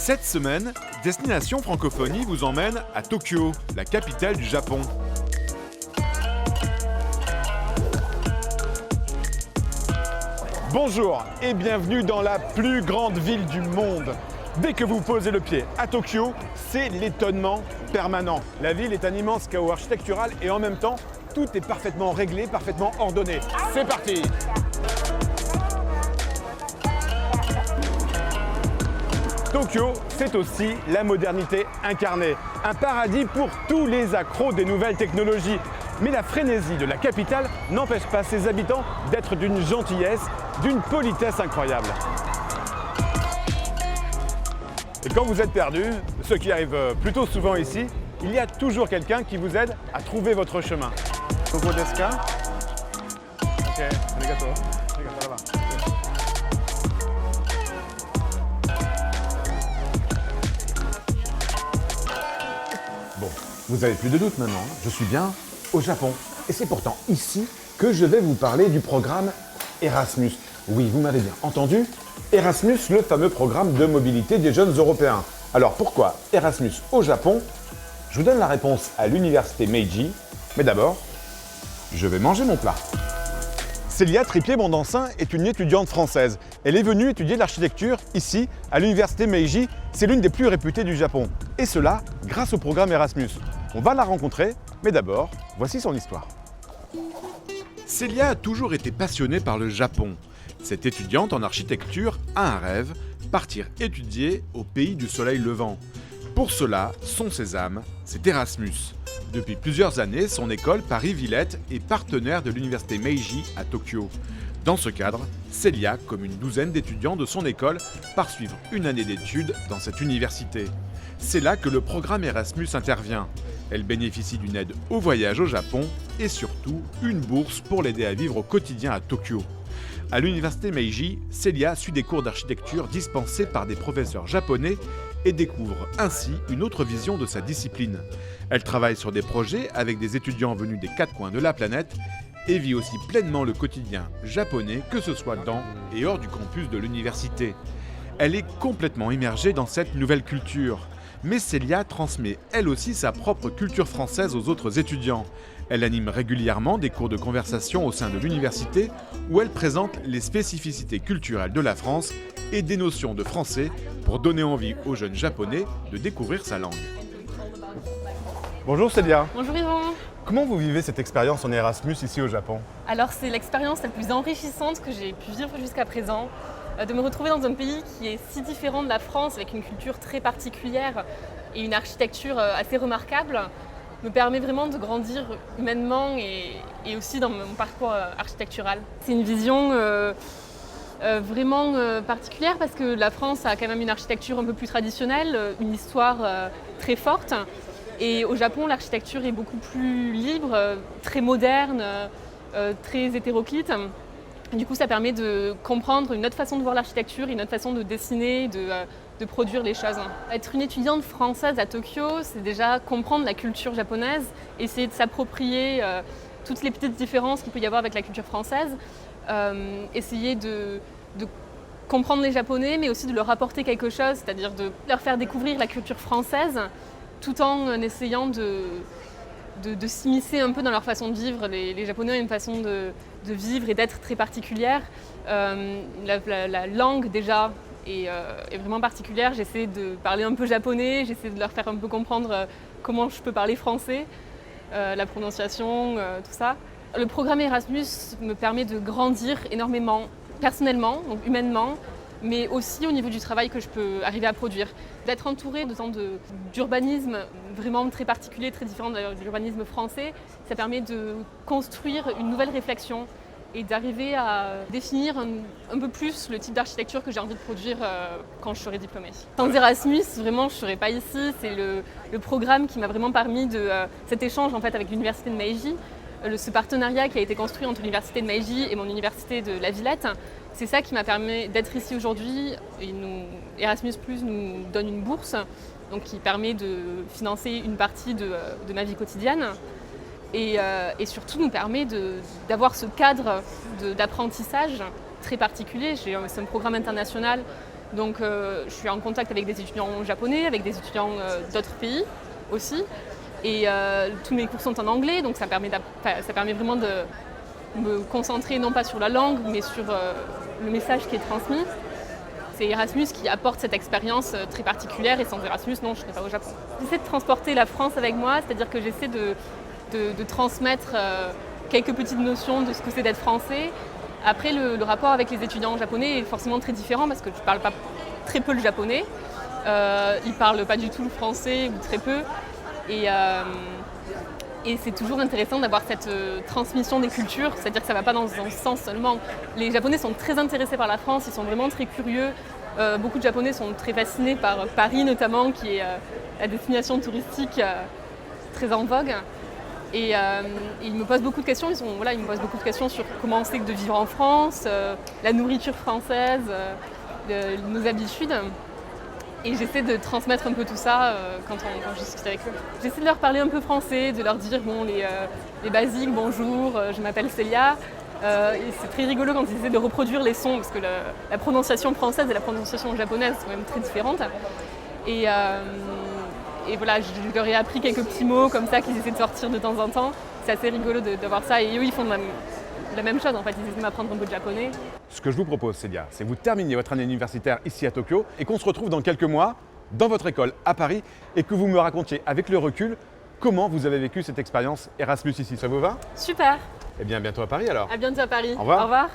Cette semaine, Destination Francophonie vous emmène à Tokyo, la capitale du Japon. Bonjour et bienvenue dans la plus grande ville du monde. Dès que vous posez le pied à Tokyo, c'est l'étonnement permanent. La ville est un immense chaos architectural et en même temps, tout est parfaitement réglé, parfaitement ordonné. C'est parti! Tokyo, c'est aussi la modernité incarnée. Un paradis pour tous les accros des nouvelles technologies. Mais la frénésie de la capitale n'empêche pas ses habitants d'être d'une gentillesse, d'une politesse incroyable. Et quand vous êtes perdu, ce qui arrive plutôt souvent ici, il y a toujours quelqu'un qui vous aide à trouver votre chemin. Koko desu ka? Ok, arigato. Arigato, là-bas. Bon, vous n'avez plus de doute maintenant, je suis bien au Japon. Et c'est pourtant ici que je vais vous parler du programme Erasmus. Oui, vous m'avez bien entendu, Erasmus, le fameux programme de mobilité des jeunes Européens. Alors pourquoi Erasmus au Japon? Je vous donne la réponse à l'université Meiji, mais d'abord, je vais manger mon plat. Célia Tripier-Mondancin est une étudiante française. Elle est venue étudier l'architecture ici, à l'université Meiji. C'est l'une des plus réputées du Japon. Et cela grâce au programme Erasmus. On va la rencontrer, mais d'abord, voici son histoire. Célia a toujours été passionnée par le Japon. Cette étudiante en architecture a un rêve, partir étudier au pays du soleil levant. Pour cela, son sésame, c'est Erasmus. Depuis plusieurs années, son école Paris-Villette est partenaire de l'université Meiji à Tokyo. Dans ce cadre, Célia, comme une douzaine d'étudiants de son école, part suivre une année d'études dans cette université. C'est là que le programme Erasmus intervient. Elle bénéficie d'une aide au voyage au Japon et surtout une bourse pour l'aider à vivre au quotidien à Tokyo. À l'université Meiji, Célia suit des cours d'architecture dispensés par des professeurs japonais et découvre ainsi une autre vision de sa discipline. Elle travaille sur des projets avec des étudiants venus des quatre coins de la planète et vit aussi pleinement le quotidien japonais, que ce soit dans et hors du campus de l'université. Elle est complètement immergée dans cette nouvelle culture. Mais Célia transmet elle aussi sa propre culture française aux autres étudiants. Elle anime régulièrement des cours de conversation au sein de l'université où elle présente les spécificités culturelles de la France et des notions de français pour donner envie aux jeunes japonais de découvrir sa langue. Bonjour Célia. Bonjour Yvan. Comment vous vivez cette expérience en Erasmus ici au Japon? Alors c'est l'expérience la plus enrichissante que j'ai pu vivre jusqu'à présent. De me retrouver dans un pays qui est si différent de la France, avec une culture très particulière et une architecture assez remarquable, me permet vraiment de grandir humainement et aussi dans mon parcours architectural. C'est une vision vraiment particulière parce que la France a quand même une architecture un peu plus traditionnelle, une histoire très forte. Et au Japon, l'architecture est beaucoup plus libre, très moderne, très hétéroclite. Du coup, ça permet de comprendre une autre façon de voir l'architecture, une autre façon de dessiner, de produire les choses. Être une étudiante française à Tokyo, c'est déjà comprendre la culture japonaise, essayer de s'approprier toutes les petites différences qu'il peut y avoir avec la culture française, essayer de comprendre les Japonais, mais aussi de leur apporter quelque chose, c'est-à-dire de leur faire découvrir la culture française, tout en essayant de s'immiscer un peu dans leur façon de vivre. Les Japonais ont une façon de vivre et d'être très particulière. La langue déjà est vraiment particulière. J'essaie de parler un peu japonais, j'essaie de leur faire un peu comprendre comment je peux parler français, la prononciation, tout ça. Le programme Erasmus me permet de grandir énormément, personnellement, donc humainement, mais aussi au niveau du travail que je peux arriver à produire. D'être entourée d'urbanisme vraiment très particulier, très différent de l'urbanisme français, ça permet de construire une nouvelle réflexion et d'arriver à définir un peu plus le type d'architecture que j'ai envie de produire quand je serai diplômée. Sans Erasmus, vraiment, je ne serais pas ici. C'est le programme qui m'a vraiment permis de cet échange en fait, avec l'université de Meiji, ce partenariat qui a été construit entre l'université de Meiji et mon université de la Villette. C'est ça qui m'a permis d'être ici aujourd'hui. Erasmus+ nous donne une bourse donc qui permet de financer une partie de ma vie quotidienne et surtout nous permet d'avoir ce cadre d'apprentissage très particulier. C'est un programme international Donc je suis en contact avec des étudiants japonais, avec des étudiants d'autres pays aussi. Et tous mes cours sont en anglais, donc ça permet vraiment de me concentrer non pas sur la langue, mais sur le message qui est transmis. C'est Erasmus qui apporte cette expérience très particulière, et sans Erasmus, non, je ne serais pas au Japon. J'essaie de transporter la France avec moi, c'est-à-dire que j'essaie de transmettre quelques petites notions de ce que c'est d'être français. Après, le rapport avec les étudiants japonais est forcément très différent parce que je ne parle pas très peu le japonais. Ils ne parlent pas du tout le français ou très peu. Et c'est toujours intéressant d'avoir cette transmission des cultures, c'est-à-dire que ça ne va pas dans un sens seulement. Les Japonais sont très intéressés par la France, ils sont vraiment très curieux. Beaucoup de Japonais sont très fascinés par Paris notamment, qui est la destination touristique très en vogue. Et ils me posent beaucoup de questions. Ils me posent beaucoup de questions sur comment c'est de vivre en France, la nourriture française, nos habitudes. Et j'essaie de transmettre un peu tout ça quand je discute avec eux. J'essaie de leur parler un peu français, de leur dire les basiques, bonjour, je m'appelle Célia. Et c'est très rigolo quand ils essaient de reproduire les sons, parce que la prononciation française et la prononciation japonaise sont même très différentes. Et voilà, je leur ai appris quelques petits mots comme ça qu'ils essaient de sortir de temps en temps. C'est assez rigolo de voir ça. Et eux, ils font la même chose en fait, ils essaient de m'apprendre un peu de japonais. Ce que je vous propose, Célia, c'est que vous terminiez votre année universitaire ici à Tokyo et qu'on se retrouve dans quelques mois dans votre école à Paris et que vous me racontiez avec le recul comment vous avez vécu cette expérience Erasmus ici. Ça vous va? Super. Eh bien, à bientôt à Paris alors. À bientôt à Paris. Au revoir. Au revoir.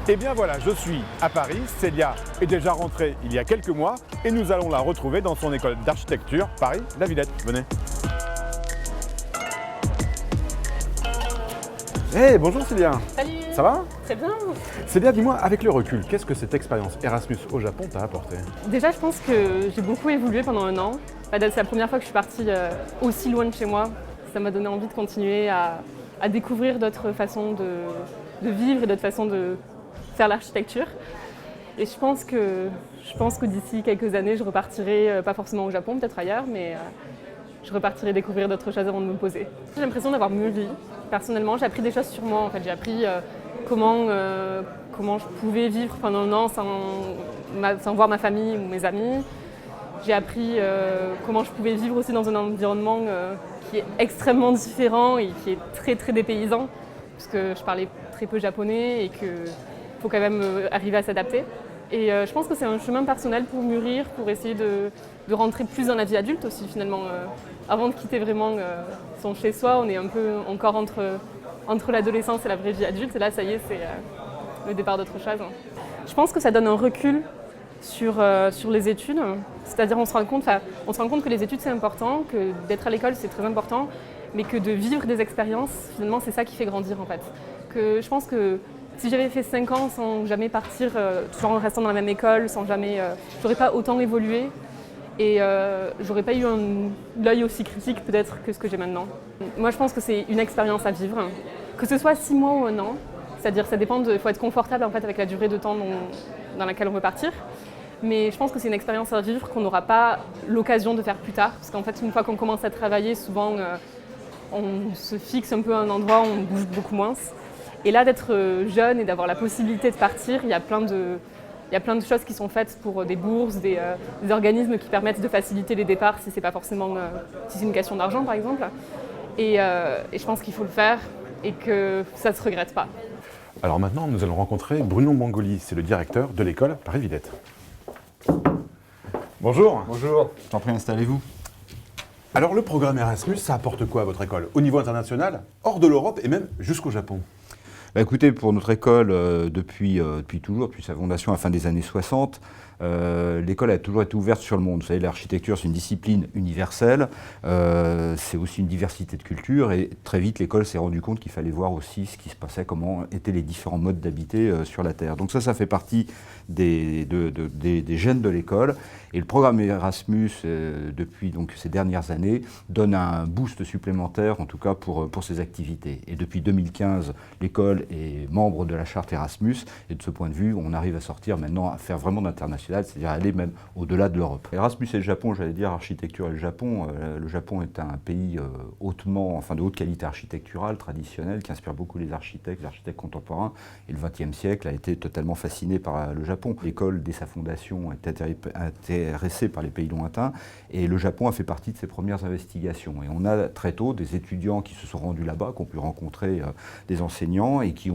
Eh bien voilà, je suis à Paris. Célia est déjà rentrée il y a quelques mois et nous allons la retrouver dans son école d'architecture Paris, La Villette. Venez. Hey, bonjour Célia. Salut. Ça va? Très bien. Célia, dis-moi, avec le recul, qu'est-ce que cette expérience Erasmus au Japon t'a apporté? Déjà, je pense que j'ai beaucoup évolué pendant un an. C'est la première fois que je suis partie aussi loin de chez moi. Ça m'a donné envie de continuer à découvrir d'autres façons de vivre et d'autres façons de faire l'architecture. Et je pense que d'ici quelques années, je repartirai, pas forcément au Japon, peut-être ailleurs, mais je repartirai découvrir d'autres choses avant de me poser. J'ai l'impression d'avoir mûri. Personnellement, j'ai appris des choses sur moi. En fait, j'ai appris comment je pouvais vivre pendant un an sans voir ma famille ou mes amis. J'ai appris comment je pouvais vivre aussi dans un environnement qui est extrêmement différent et qui est très très dépaysant, puisque je parlais très peu japonais et qu'il faut quand même arriver à s'adapter. Et je pense que c'est un chemin personnel pour mûrir, pour essayer de rentrer plus dans la vie adulte aussi finalement. Avant de quitter vraiment son chez-soi, on est un peu encore entre l'adolescence et la vraie vie adulte. Et là, ça y est, c'est le départ d'autre chose. Je pense que ça donne un recul sur les études. C'est-à-dire on se rend compte que les études c'est important, que d'être à l'école c'est très important, mais que de vivre des expériences, finalement, c'est ça qui fait grandir en fait. Que je pense que si j'avais fait 5 ans sans jamais partir, toujours en restant dans la même école, j'aurais pas autant évolué et j'aurais pas eu l'œil aussi critique peut-être que ce que j'ai maintenant. Moi je pense que c'est une expérience à vivre, que ce soit 6 mois ou un an, c'est-à-dire ça dépend, il faut être confortable en fait avec la durée de temps dans laquelle on veut partir. Mais je pense que c'est une expérience à vivre qu'on n'aura pas l'occasion de faire plus tard, parce qu'en fait une fois qu'on commence à travailler, souvent on se fixe un peu à un endroit, on bouge beaucoup moins. Et là, d'être jeune et d'avoir la possibilité de partir, il y a plein de choses qui sont faites pour des bourses, des organismes qui permettent de faciliter les départs si c'est pas forcément si c'est une question d'argent par exemple. Et je pense qu'il faut le faire et que ça ne se regrette pas. Alors maintenant, nous allons rencontrer Bruno Mangoli, c'est le directeur de l'école Paris-Villette. Bonjour. Bonjour. Je t'en prie, installez-vous. Alors le programme Erasmus, ça apporte quoi à votre école? Au niveau international, hors de l'Europe et même jusqu'au Japon? Écoutez, pour notre école, depuis toujours, depuis sa fondation à la fin des années 60, l'école a toujours été ouverte sur le monde. Vous savez, l'architecture, c'est une discipline universelle, c'est aussi une diversité de cultures, et très vite, l'école s'est rendue compte qu'il fallait voir aussi ce qui se passait, comment étaient les différents modes d'habiter sur la Terre. Donc ça fait partie des gènes de l'école. Et le programme Erasmus, depuis donc, ces dernières années, donne un boost supplémentaire, en tout cas pour ces activités. Et depuis 2015, l'école école est membre de la charte Erasmus, et de ce point de vue, on arrive à sortir maintenant, à faire vraiment d'international, c'est-à-dire aller même au-delà de l'Europe. Erasmus et le Japon, j'allais dire architecture et le Japon. Le Japon est un pays de haute qualité architecturale, traditionnelle, qui inspire beaucoup les architectes contemporains, et le XXe siècle a été totalement fasciné par le Japon. L'école, dès sa fondation, est intéressée par les pays lointains, et le Japon a fait partie de ses premières investigations. Et on a très tôt des étudiants qui se sont rendus là-bas, qui ont pu rencontrer des enseignants et qui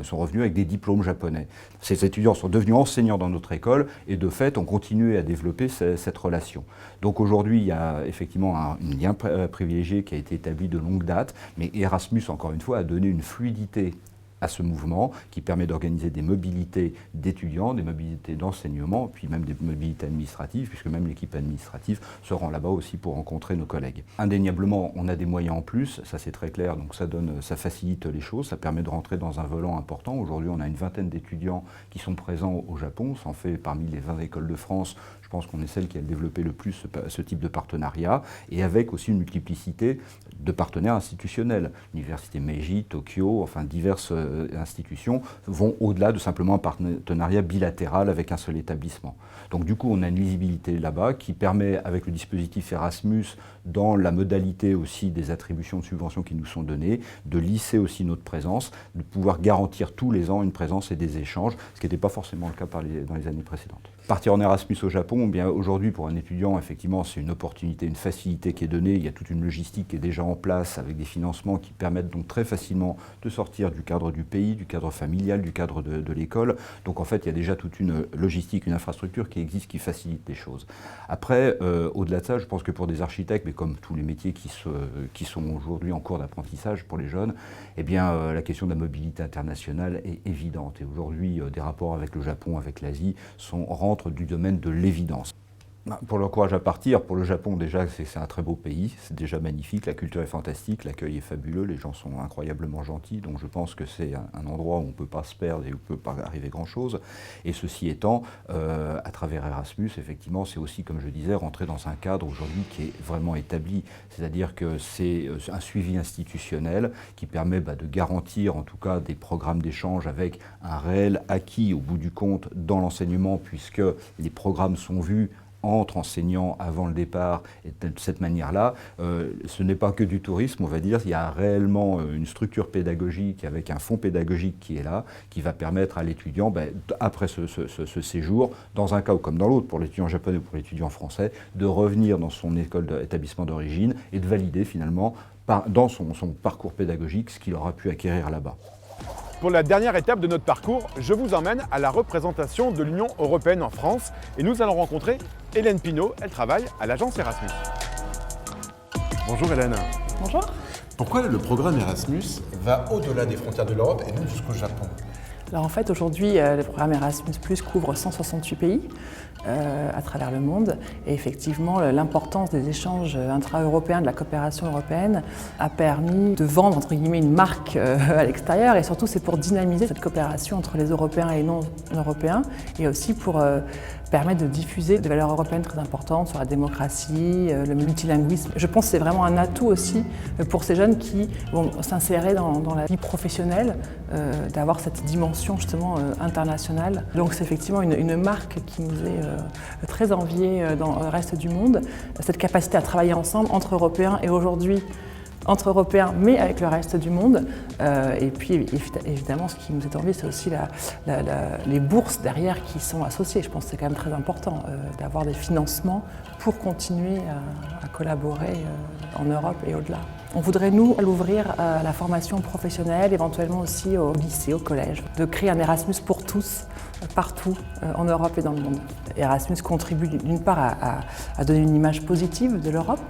sont revenus avec des diplômes japonais. Ces étudiants sont devenus enseignants dans notre école et de fait ont continué à développer cette relation. Donc aujourd'hui, il y a effectivement un lien privilégié qui a été établi de longue date, mais Erasmus, encore une fois, a donné une fluidité à ce mouvement qui permet d'organiser des mobilités d'étudiants, des mobilités d'enseignement, puis même des mobilités administratives, puisque même l'équipe administrative se rend là-bas aussi pour rencontrer nos collègues. Indéniablement, on a des moyens en plus, ça c'est très clair, donc ça facilite les choses, ça permet de rentrer dans un volant important. Aujourd'hui, on a une vingtaine d'étudiants qui sont présents au Japon, ça en fait parmi les 20 écoles de France, je pense qu'on est celle qui a développé le plus ce type de partenariat, et avec aussi une multiplicité de partenaires institutionnels. L'université Meiji, Tokyo, enfin diverses institutions vont au-delà de simplement un partenariat bilatéral avec un seul établissement. Donc du coup, on a une lisibilité là-bas qui permet, avec le dispositif Erasmus, dans la modalité aussi des attributions de subventions qui nous sont données, de lisser aussi notre présence, de pouvoir garantir tous les ans une présence et des échanges, ce qui n'était pas forcément le cas dans les années précédentes. Partir en Erasmus au Japon, bien aujourd'hui pour un étudiant, effectivement, c'est une opportunité, une facilité qui est donnée. Il y a toute une logistique qui est déjà en place avec des financements qui permettent donc très facilement de sortir du cadre du pays, du cadre familial, du cadre de l'école. Donc en fait, il y a déjà toute une logistique, une infrastructure qui existe, qui facilite les choses. Après, au-delà de ça, je pense que pour des architectes, mais comme tous les métiers qui sont aujourd'hui en cours d'apprentissage pour les jeunes, eh bien, la question de la mobilité internationale est évidente. Et aujourd'hui, des rapports avec le Japon, avec l'Asie, rentrent du domaine de l'évidence. Pour le courage à partir, pour le Japon déjà, c'est un très beau pays, c'est déjà magnifique, la culture est fantastique, l'accueil est fabuleux, les gens sont incroyablement gentils, donc je pense que c'est un endroit où on ne peut pas se perdre et où il ne peut pas arriver grand-chose. Et ceci étant, à travers Erasmus, effectivement, c'est aussi, comme je disais, rentrer dans un cadre aujourd'hui qui est vraiment établi, c'est-à-dire que c'est un suivi institutionnel qui permet de garantir en tout cas des programmes d'échange avec un réel acquis au bout du compte dans l'enseignement, puisque les programmes sont vus entre enseignants avant le départ, et de cette manière-là, ce n'est pas que du tourisme, on va dire, il y a réellement une structure pédagogique avec un fonds pédagogique qui est là, qui va permettre à l'étudiant, après ce séjour, dans un cas ou comme dans l'autre, pour l'étudiant japonais ou pour l'étudiant français, de revenir dans son école d'établissement d'origine et de valider finalement dans son parcours pédagogique ce qu'il aura pu acquérir là-bas. Pour la dernière étape de notre parcours, je vous emmène à la représentation de l'Union européenne en France et nous allons rencontrer Hélène Pinault, elle travaille à l'agence Erasmus. Bonjour Hélène. Bonjour. Pourquoi le programme Erasmus va au-delà des frontières de l'Europe et même jusqu'au Japon? Alors en fait aujourd'hui le programme Erasmus+ couvre 168 pays à travers le monde et effectivement l'importance des échanges intra-européens, de la coopération européenne a permis de vendre entre guillemets une marque à l'extérieur et surtout c'est pour dynamiser cette coopération entre les Européens et les non-Européens et aussi pour permettre de diffuser des valeurs européennes très importantes sur la démocratie, le multilinguisme. Je pense que c'est vraiment un atout aussi pour ces jeunes qui vont s'insérer dans la vie professionnelle, d'avoir cette dimension justement internationale. Donc c'est effectivement une marque qui nous est très enviée dans le reste du monde. Cette capacité à travailler ensemble entre Européens et aujourd'hui entre Européens, mais avec le reste du monde. Et puis, évidemment, ce qui nous est envie, c'est aussi les bourses derrière qui sont associées. Je pense que c'est quand même très important d'avoir des financements pour continuer à collaborer en Europe et au-delà. On voudrait, nous, l'ouvrir à la formation professionnelle, éventuellement aussi au lycée, au collège, de créer un Erasmus pour tous, partout en Europe et dans le monde. Erasmus contribue d'une part à donner une image positive de l'Europe,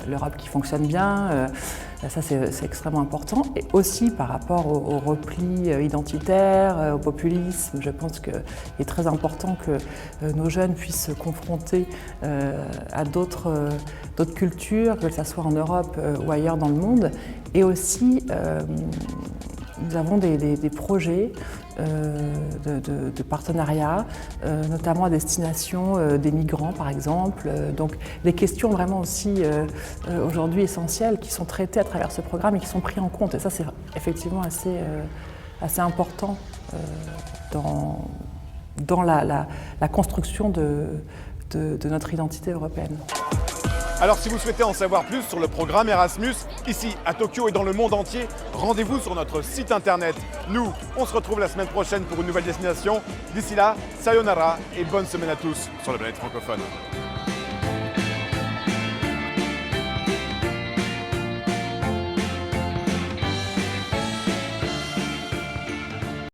l'Europe qui fonctionne bien, ça c'est extrêmement important, et aussi par rapport au repli identitaire, au populisme. Je pense qu'il est très important que nos jeunes puissent se confronter à d'autres cultures, que ce soit en Europe ou ailleurs dans le monde, et aussi nous avons des projets de partenariats, notamment à destination des migrants par exemple. Donc des questions vraiment aussi aujourd'hui essentielles qui sont traitées à travers ce programme et qui sont prises en compte. Et ça c'est effectivement assez important dans la construction de notre identité européenne. Alors si vous souhaitez en savoir plus sur le programme Erasmus, ici à Tokyo et dans le monde entier, rendez-vous sur notre site internet. Nous, on se retrouve la semaine prochaine pour une nouvelle destination. D'ici là, sayonara et bonne semaine à tous sur la planète francophone.